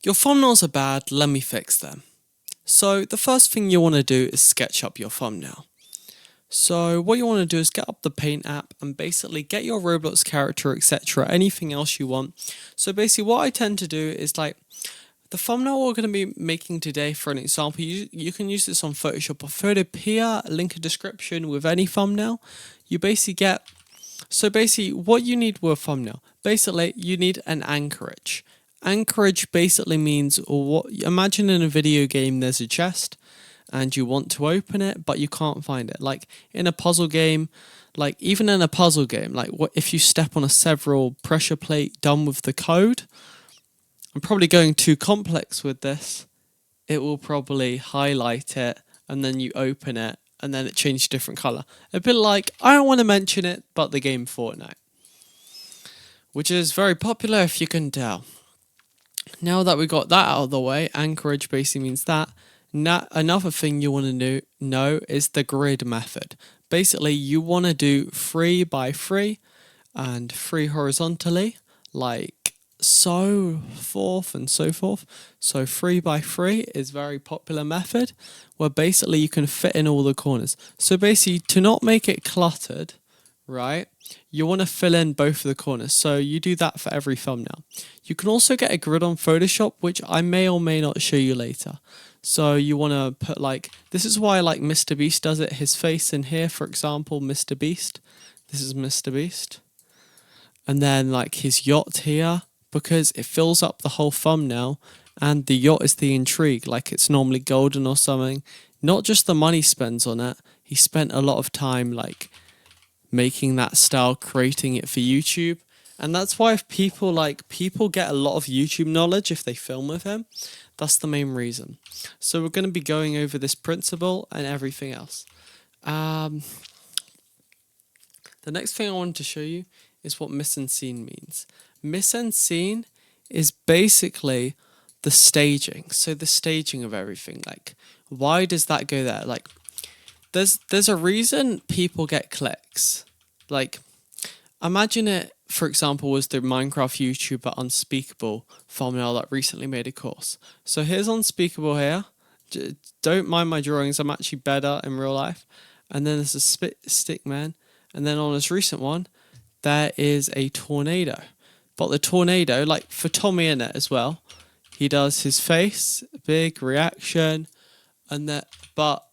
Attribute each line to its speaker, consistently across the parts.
Speaker 1: Your thumbnails are bad, let me fix them. So the first thing you want to do is sketch up your thumbnail. So what you want to do is get up the Paint app and basically get your Roblox character, etc., anything else you want. So basically what I tend to do is like the thumbnail we're going to be making today, for an example, you can use this on Photoshop or Photopea, link in description with any thumbnail. You basically get, so basically what you need with a thumbnail, basically you need an anchorage. Anchorage basically means, or what, imagine in a video game there's a chest and you want to open it but you can't find it. Like in a puzzle game, like even in a puzzle game, like what if you step on a several pressure plate done with the code, I'm probably going too complex with this. It will probably highlight it and then you open it and then it changes different color. A bit like, I don't want to mention it, but the game Fortnite, which is very popular if you can tell. Now that we got that out of the way, anchorage basically means that. Another thing you want to know is the grid method. Basically, you want to do 3 by 3 and 3 horizontally, like so forth and so forth. So 3 by 3 is a very popular method where basically you can fit in all the corners. So basically, to not make it cluttered, right, you want to fill in both of the corners. So you do that for every thumbnail. You can also get a grid on Photoshop, which I may or may not show you later. So you want to put like, this is why like Mr. Beast does it, his face in here, for example, Mr. Beast. This is Mr. Beast. And then like his yacht here, because it fills up the whole thumbnail and the yacht is the intrigue, like it's normally golden or something. Not just the money spends on it, he spent a lot of time like making that style, creating it for YouTube. And that's why if people get a lot of YouTube knowledge if they film with him. That's the main reason. So we're going to be going over this principle and everything else. The next thing I wanted to show you is what mise en scene means. Mise en scene is basically the staging. So the staging of everything. Like, why does that go there? Like, there's a reason people get clicks. Like, imagine it, for example, was the Minecraft YouTuber Unspeakable thumbnail that recently made a course. So here's Unspeakable here. Don't mind my drawings, I'm actually better in real life. And then there's a stick man. And then on his recent one, there is a tornado. But the tornado, like for Tommy in it as well, he does his face, big reaction, and that, but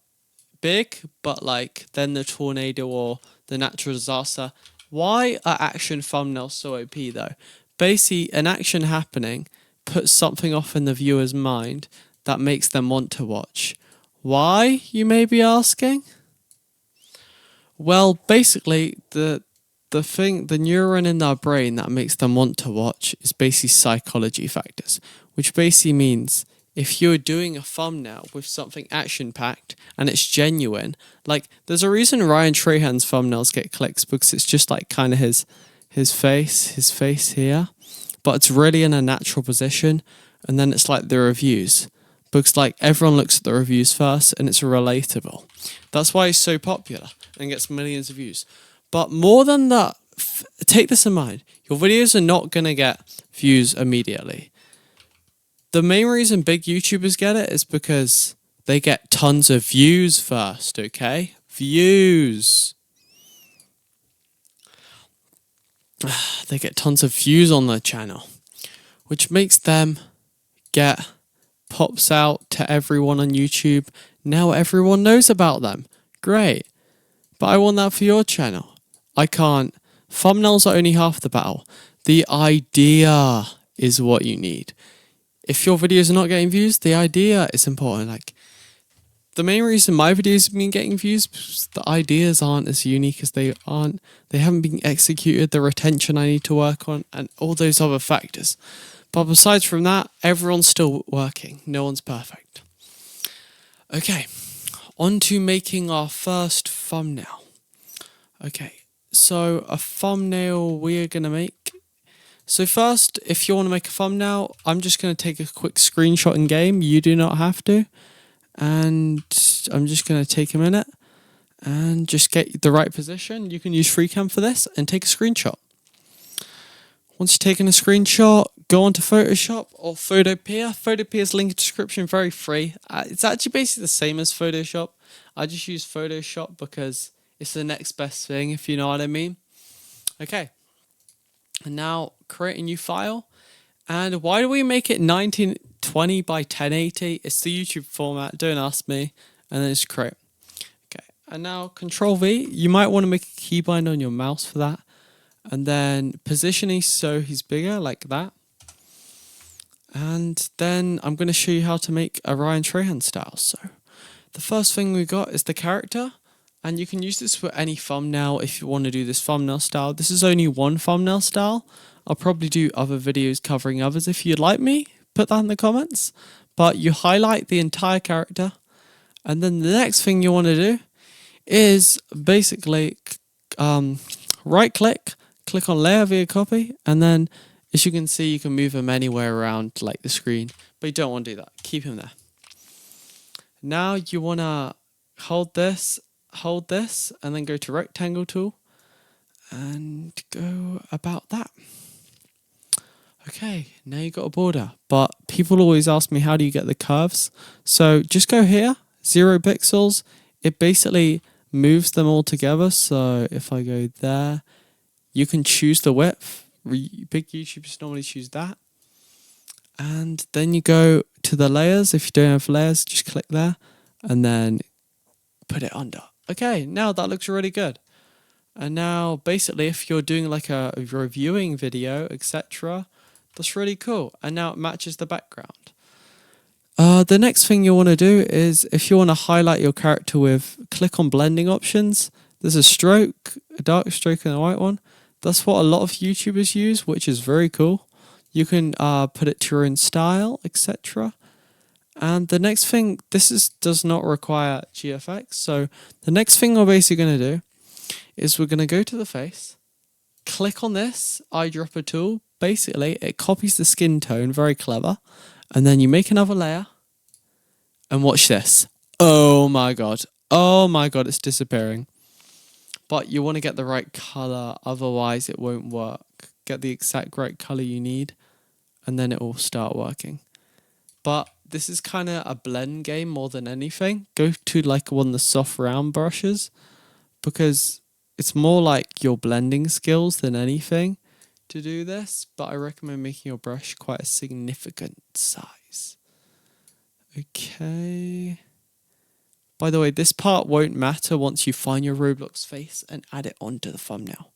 Speaker 1: big, but like then the tornado or the natural disaster. Why are action thumbnails so OP though? Basically, an action happening puts something off in the viewer's mind that makes them want to watch. Why, you may be asking? Well, basically, the neuron in our brain that makes them want to watch is basically psychology factors, which basically means if you're doing a thumbnail with something action-packed and it's genuine, like there's a reason Ryan Trahan's thumbnails get clicks because it's just like kind of his face here, but it's really in a natural position, and then it's like the reviews, because like everyone looks at the reviews first and it's relatable. That's why it's so popular and gets millions of views. But more than that, take this in mind, your videos are not going to get views immediately. The main reason big YouTubers get it is because they get tons of views first, okay? Views. They get tons of views on their channel, which makes them get pops out to everyone on YouTube. Now everyone knows about them. Great. But I want that for your channel. I can't. Thumbnails are only half the battle. The idea is what you need. If your videos are not getting views, the idea is important. Like, the main reason my videos have been getting views is the ideas aren't as unique as they haven't been executed, the retention I need to work on, and all those other factors. But besides from that, everyone's still working. No one's perfect. Okay, on to making our first thumbnail. Okay, so a thumbnail we're going to make. So first, if you want to make a thumbnail, I'm just going to take a quick screenshot in game. You do not have to. And I'm just going to take a minute and just get the right position. You can use FreeCam for this and take a screenshot. Once you've taken a screenshot, go onto Photoshop or Photopea. Photopea's link in the description, very free. It's actually basically the same as Photoshop. I just use Photoshop because it's the next best thing, if you know what I mean. Okay, and now create a new file. And why do we make it 1920 by 1080? It's the YouTube format, don't ask me. And then just create. Okay, and now Control V. You might want to make a keybind on your mouse for that. And then positioning so he's bigger, like that. And then I'm going to show you how to make a Ryan Trahan style. So the first thing we got is the character. And you can use this for any thumbnail if you want to do this thumbnail style. This is only one thumbnail style. I'll probably do other videos covering others if you'd like me. Put that in the comments. But you highlight the entire character. And then the next thing you want to do is basically right click on layer via copy. And then as you can see, you can move him anywhere around like the screen. But you don't want to do that. Keep him there. Now you want to hold this, and then go to rectangle tool and go about that. Okay, now you got a border, but people always ask me, how do you get the curves? So just go here, 0 pixels. It basically moves them all together. So if I go there, you can choose the width. Big YouTubers normally choose that. And then you go to the layers. If you don't have layers, just click there and then put it under. Okay, now that looks really good. And now basically if you're doing like a reviewing video, etc., that's really cool. And now it matches the background. The next thing you want to do is if you want to highlight your character with, click on blending options. There's a stroke, a dark stroke and a white one. That's what a lot of YouTubers use, which is very cool. You can put it to your own style, etc. And the next thing, does not require GFX. So the next thing we're basically going to do is we're going to go to the face, click on this eyedropper tool. Basically, it copies the skin tone, very clever. And then you make another layer and watch this. Oh my God. Oh my God, it's disappearing. But you want to get the right color, otherwise it won't work. Get the exact right color you need and then it will start working. But this is kind of a blend game more than anything. Go to like one of the soft round brushes because it's more like your blending skills than anything to do this. But I recommend making your brush quite a significant size. Okay. By the way, this part won't matter once you find your Roblox face and add it onto the thumbnail.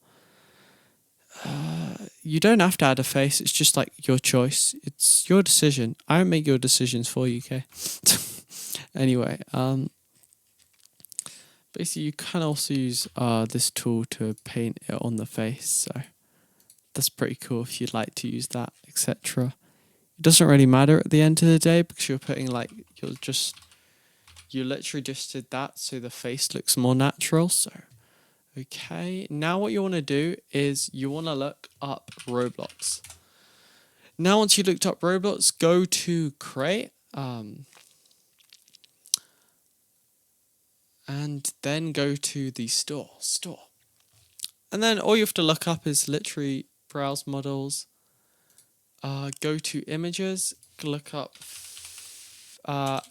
Speaker 1: You don't have to add a face, it's just like your choice. It's your decision. I don't make your decisions for you, okay? Anyway, basically you can also use this tool to paint it on the face, so that's pretty cool if you'd like to use that, etc. It doesn't really matter at the end of the day because you're putting like, you literally just did that so the face looks more natural, so. Okay, now what you want to do is you want to look up Roblox. Now once you looked up Roblox, go to create and then go to the store. And then all you have to look up is literally browse models, go to images, look up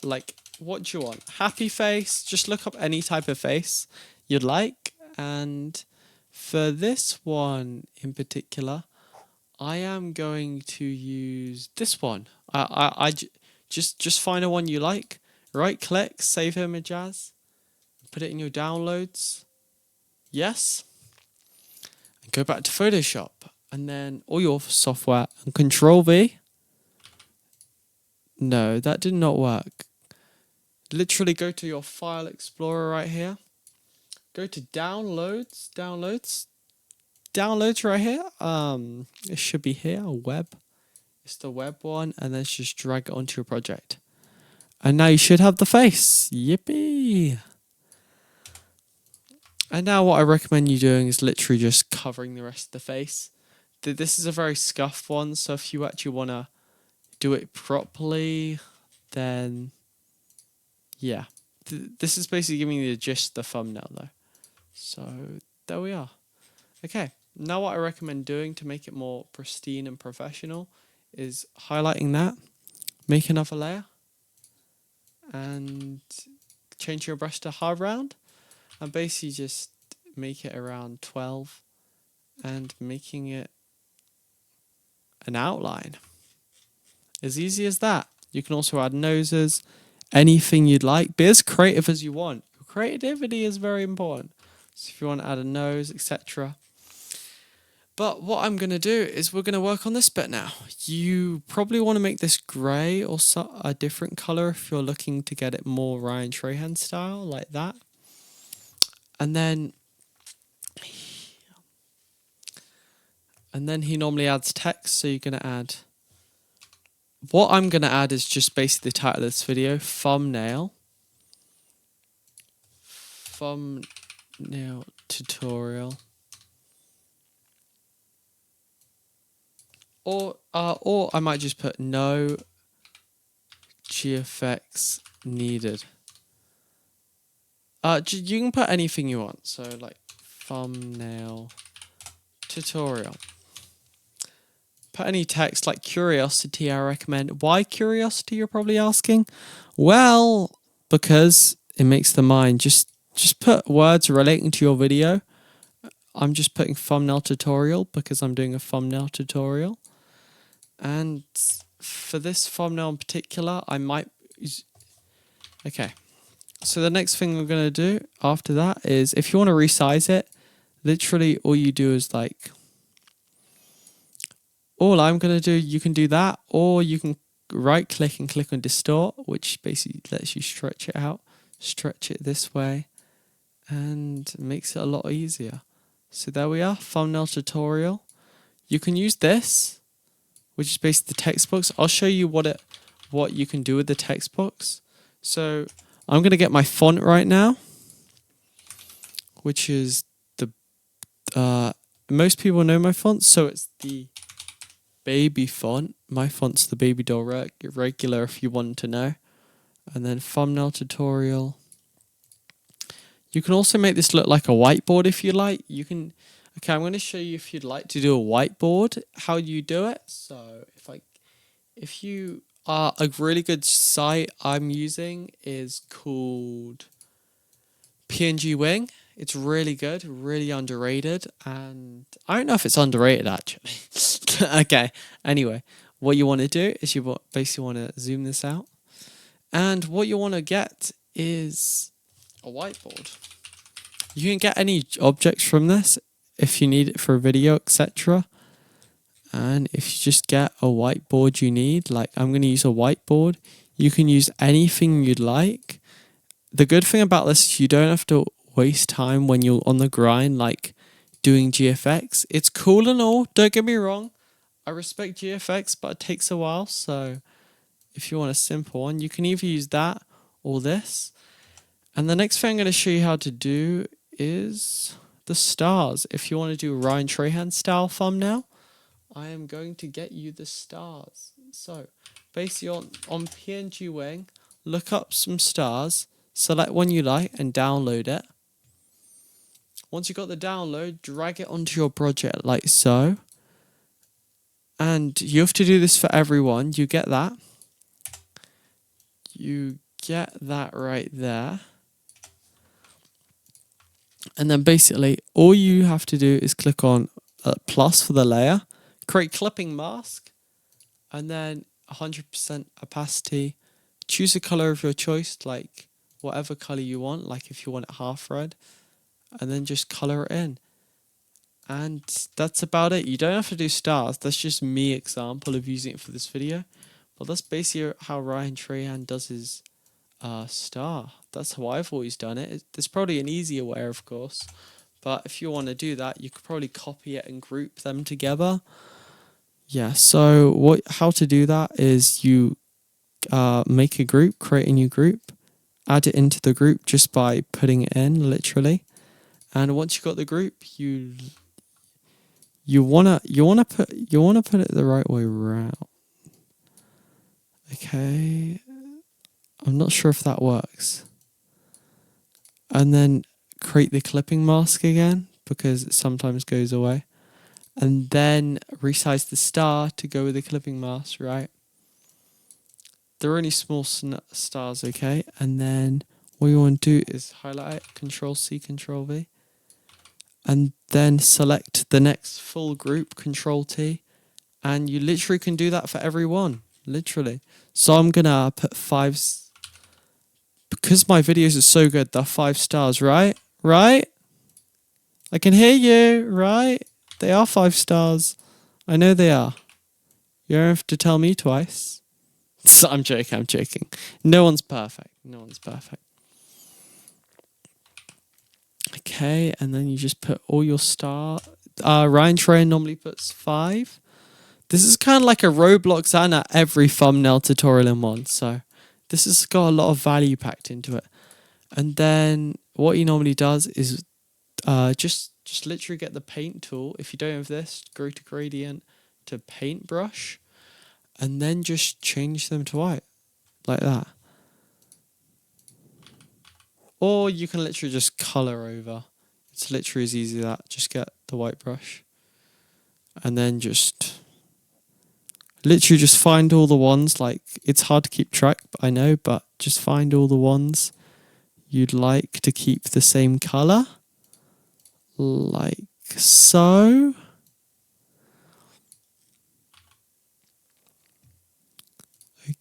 Speaker 1: like what do you want? Happy face, just look up any type of face you'd like. And for this one in particular, I am going to use this one. Just find a one you like, right click, save image as, put it in your downloads. Yes. And go back to Photoshop and then all your software and Control V. No, that did not work. Literally go to your file explorer right here. Go to downloads right here. It should be here, web. It's the web one, and then just drag it onto your project. And now you should have the face. Yippee! And now what I recommend you doing is literally just covering the rest of the face. This is a very scuffed one, so if you actually want to do it properly, then yeah. This is basically giving you the gist of the thumbnail though. So there we are. Okay, now what I recommend doing to make it more pristine and professional is highlighting that, make another layer, and change your brush to hard round, and basically just make it around 12 and making it an outline. As easy as that. You can also add noses, anything you'd like. Be as creative as you want. Creativity is very important. So if you want to add a nose, etc. But what I'm going to do is we're going to work on this bit now. You probably want to make this grey or a different colour if you're looking to get it more Ryan Trahan style, like that. And then he normally adds text, so you're going to add... What I'm going to add is just basically the title of this video, thumbnail tutorial. Or I might just put no GFX needed. You can put anything you want. So like thumbnail tutorial. Put any text like curiosity, I recommend. Why curiosity, you're probably asking? Well, because it makes the mind. Just put words relating to your video. I'm just putting thumbnail tutorial because I'm doing a thumbnail tutorial. And for this thumbnail in particular, I might use... Okay. So the next thing we're going to do after that is, if you want to resize it, literally all you do is like... All I'm going to do, you can do that, or you can right click and click on distort, which basically lets you stretch it out, stretch it this way, and makes it a lot easier. So there we are, thumbnail tutorial. You can use this, which is basically the text box. I'll show you what you can do with the text box. So I'm going to get my font right now, which is the most people know my font, so it's the baby font. My font's the baby doll regular, if you want to know. And then thumbnail tutorial. You can also make this look like a whiteboard if you like. You can... Okay, I'm going to show you, if you'd like to do a whiteboard, how you do it. So if you are... A really good site I'm using is called PNG Wing. It's really good, really underrated, and I don't know if it's underrated actually. Okay, anyway, what you want to do is you basically want to zoom this out, and what you want to get is a whiteboard. You can get any objects from this if you need it for a video, etc. And if you just get a whiteboard you need, like I'm going to use a whiteboard, you can use anything you'd like. The good thing about this is you don't have to waste time when you're on the grind, like doing GFX. It's cool and all, don't get me wrong. I respect GFX, but it takes a while. So if you want a simple one, you can either use that or this. And the next thing I'm going to show you how to do is the stars. If you want to do a Ryan Trahan style thumbnail, I am going to get you the stars. So basically on PNG Wing, look up some stars, select one you like and download it. Once you've got the download, drag it onto your project like so. And you have to do this for everyone. You get that. You get that right there. And then basically all you have to do is click on plus for the layer, create clipping mask, and then 100% opacity. Choose a color of your choice, like whatever color you want, like if you want it half red, and then just color it in. And that's about it. You don't have to do stars. That's just me example of using it for this video. But that's basically how Ryan Trahan does his star. That's how I've always done it. There's probably an easier way, of course. But if you want to do that, you could probably copy it and group them together. Yeah, so how to do that is you make a group, create a new group, add it into the group just by putting it in, literally. And once you've got the group, you wanna put it the right way around. Okay, I'm not sure if that works. And then create the clipping mask again because it sometimes goes away. and then resize the star to go with the clipping mask, right? They're only small stars, okay? And then what you want to do is highlight it, Control C, Control V, and then select the next full group, Control T, and you literally can do that for every one, literally. So I'm gonna put 5, because my videos are so good, they're 5 stars, right? Right? I can hear you, right? They are 5 stars. I know they are. You don't have to tell me twice. So I'm joking. No one's perfect. Okay, and then you just put all your star. Ryan Train normally puts 5. This is kind of like a Roblox and a every thumbnail tutorial in one. So this has got a lot of value packed into it. And then what he normally does is just literally get the paint tool. If you don't have this, go to gradient to paintbrush, and then just change them to white like that. Or you can literally just color over. It's literally as easy as that. Just get the white brush and then just literally just find all the ones. Like, it's hard to keep track, I know, but just find all the ones you'd like to keep the same color, like so.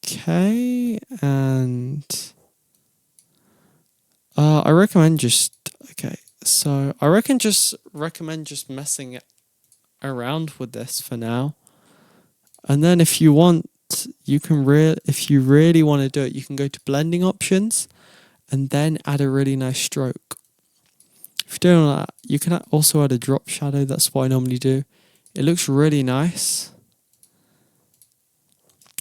Speaker 1: Okay, and I recommend just recommend just messing around with this for now, and then if you want, if you really want to do it, you can go to blending options, and then add a really nice stroke. If you're doing that, you can also add a drop shadow. That's what I normally do. It looks really nice.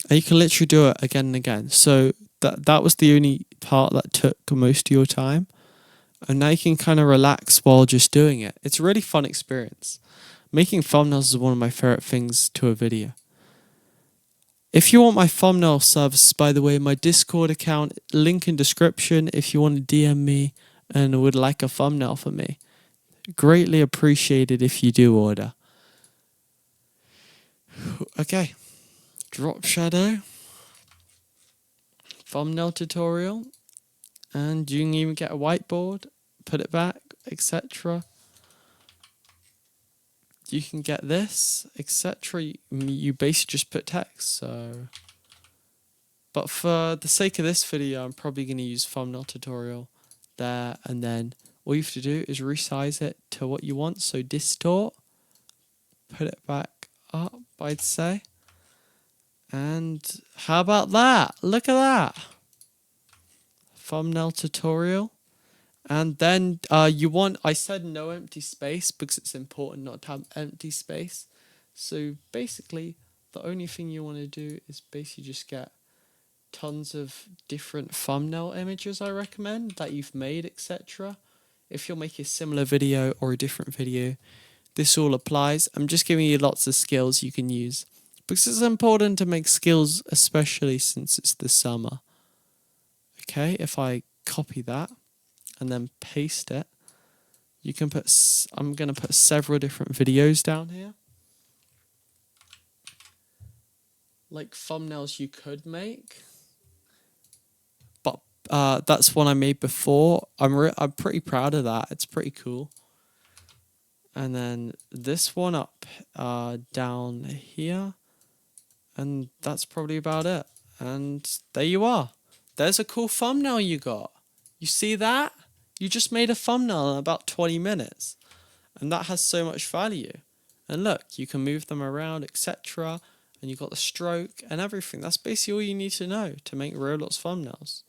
Speaker 1: And you can literally do it again and again. So that was the only part that took most of your time. And now you can kind of relax while just doing it. It's a really fun experience. Making thumbnails is one of my favorite things to a video. If you want my thumbnail services, by the way, my Discord account, link in description if you want to DM me and would like a thumbnail for me. Greatly appreciated if you do order. Okay. Drop shadow. Thumbnail tutorial. And you can even get a whiteboard, put it back, etc. You can get this, etc. You basically just put text. So, but for the sake of this video, I'm probably going to use thumbnail tutorial there, and then all you have to do is resize it to what you want. So distort, put it back up, I'd say. And how about that? Look at that. Thumbnail tutorial. And then I said no empty space because it's important not to have empty space. So basically, the only thing you want to do is basically just get tons of different thumbnail images, I recommend, that you've made, etc. If you're making a similar video or a different video, this all applies. I'm just giving you lots of skills you can use because it's important to make skills, especially since it's the summer. Okay, if I copy that and then paste it, you can put, I'm going to put several different videos down here. Like thumbnails you could make. But that's one I made before. I'm pretty proud of that. It's pretty cool. And then this one up down here. And that's probably about it. And there you are. There's a cool thumbnail you got. You see that? You just made a thumbnail in about 20 minutes. And that has so much value. And look, you can move them around, etc. And you got the stroke and everything. That's basically all you need to know to make Roblox thumbnails.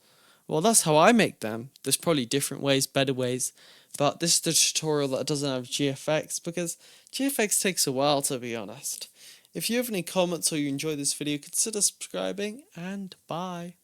Speaker 1: Well, that's how I make them. There's probably different ways, better ways. But this is the tutorial that doesn't have GFX because GFX takes a while, to be honest. If you have any comments or you enjoy this video, consider subscribing, and bye.